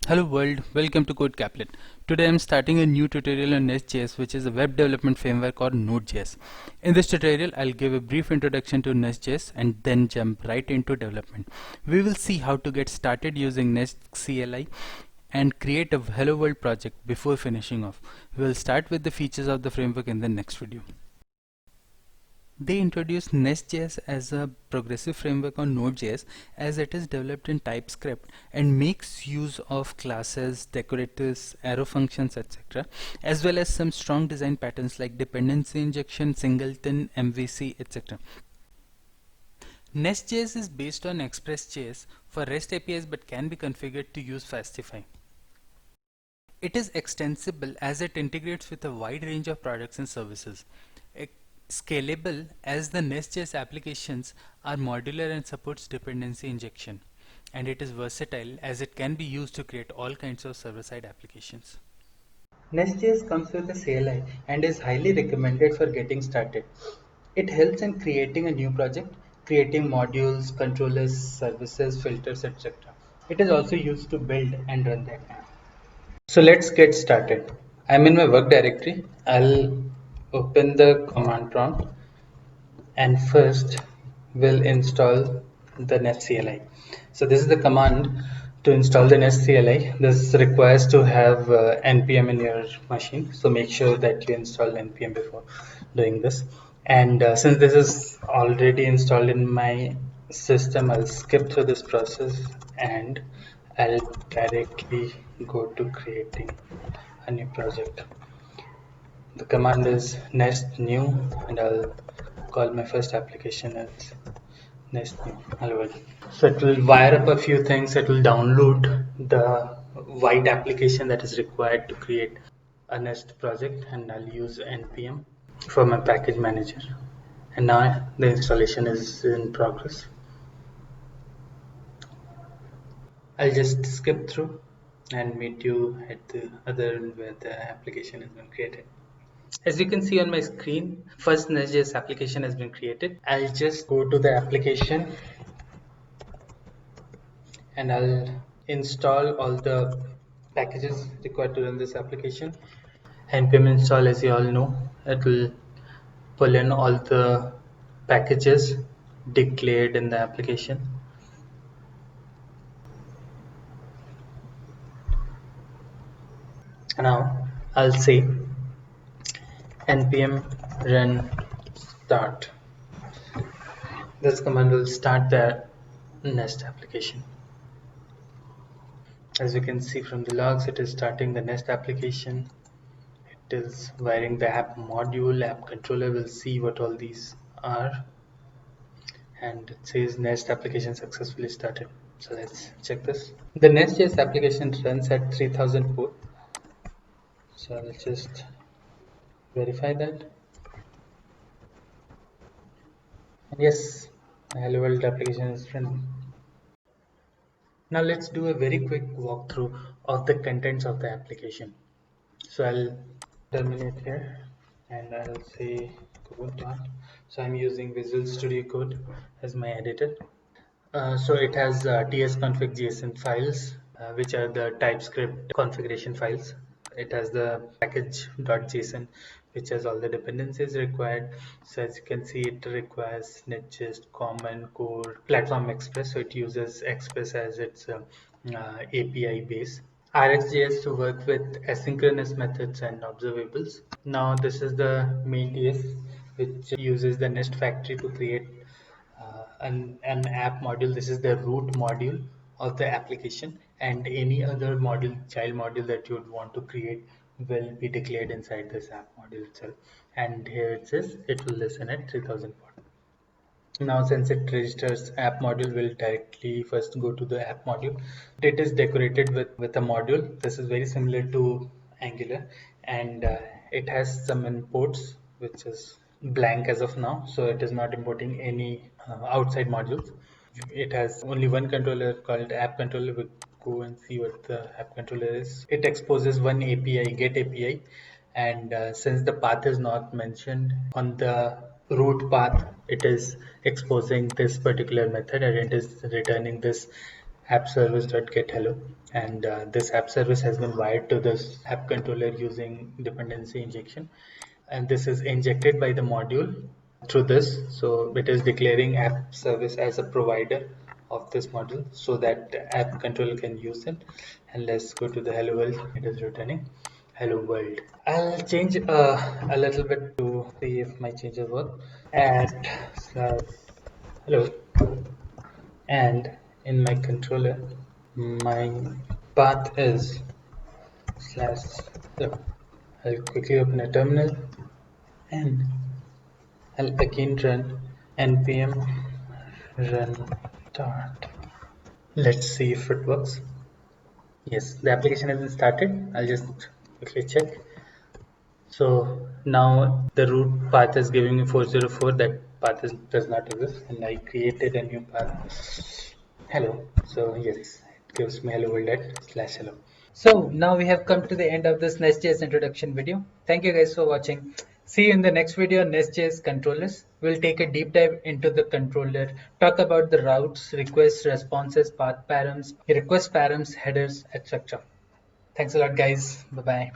Hello world, welcome to Code Caplet. Today I'm starting a new tutorial on Nest.js, which is a web development framework or Node.js. In this tutorial I'll give a brief introduction to Nest.js and then jump right into development. We will see how to get started using Nest CLI and create a hello world project before finishing off. We will start with the features of the framework in the next video. They introduced Nest.js as a progressive framework on Node.js as it is developed in TypeScript and makes use of classes, decorators, arrow functions, etc. as well as some strong design patterns like dependency injection, singleton, MVC, etc. Nest.js is based on Express.js for REST APIs but can be configured to use Fastify. It is extensible as it integrates with a wide range of products and services. Scalable as the Nest.js applications are modular and supports dependency injection, and it is versatile as it can be used to create all kinds of server-side applications. Nest.js comes with a CLI and is highly recommended for getting started. It helps in creating a new project, creating modules, controllers, services, filters, etc. It is also used to build and run the app. So let's get started. I'm in my work directory. I'll open the command prompt and first we'll install the Nest CLI. So this is the command to install the Nest CLI. This requires to have npm in your machine, so make sure that you install npm before doing this. And since this is already installed in my system, I'll skip through this process and I'll directly go to creating a new project. The command is nest new and I'll call my first application as nest new. Hello world. So it will wire up a few things. It will download the white application that is required to create a nest project, and I'll use npm for my package manager. And now the installation is in progress. I'll just skip through and meet you at the other end where the application has been created. As you can see on my screen, first Nest.js application has been created. I'll just go to the application and I'll install all the packages required to run this application. npm install, as you all know, it will pull in all the packages declared in the application. Now I'll say npm run start. This command will start the Nest application. As you can see from the logs, it is starting the Nest application. It is wiring the app module, app controller. Will see what all these are, and it says Nest application successfully started. So let's check this. The Nest.js application runs at 3000 port. So I'll just verify that. And yes, the Hello World application is running. Now let's do a very quick walkthrough of the contents of the application. So I'll terminate here and I'll say code. So I'm using Visual Studio Code as my editor. So it has tsconfig JSON files, which are the TypeScript configuration files. It has the package.json, which has all the dependencies required. So as you can see, it requires Nest.js common core platform Express. So it uses Express as its API base. RxJS to work with asynchronous methods and observables. Now this is the main TS, which uses the Nest factory to create an app module. This is the root module of the application, and any other module, child module that you would want to create will be declared inside this app module itself. And here it says it will listen at 3000 port. Now since it registers app module, will directly first go to the app module. It is decorated with a module. This is very similar to Angular, and it has some imports which is blank as of now, so it is not importing any outside modules. It has only one controller called app controller. We'll go and see what the app controller is. It exposes one API, get API, and since the path is not mentioned on the root path, it is exposing this particular method and it is returning this app service.getHello, and this app service has been wired to this app controller using dependency injection, and this is injected by the module through this. So it is declaring app service as a provider of this module so that the app controller can use it. And let's go to the hello world. It is returning hello world. I'll change a little bit to see if my changes work. At hello, and in my controller my path is slash hello. I'll quickly open a terminal and I'll again run npm run start. Let's see if it works. Yes, the application has been started. I'll just quickly check. So now the root path is giving me 404. That path does not exist, and I created a new path. Hello. So yes, it gives me hello world at slash hello. So now we have come to the end of this Nest.js introduction video. Thank you guys for watching. See you in the next video on Nest.js controllers. We'll take a deep dive into the controller, talk about the routes, requests, responses, path params, request params, headers, etc. Thanks a lot, guys. Bye bye.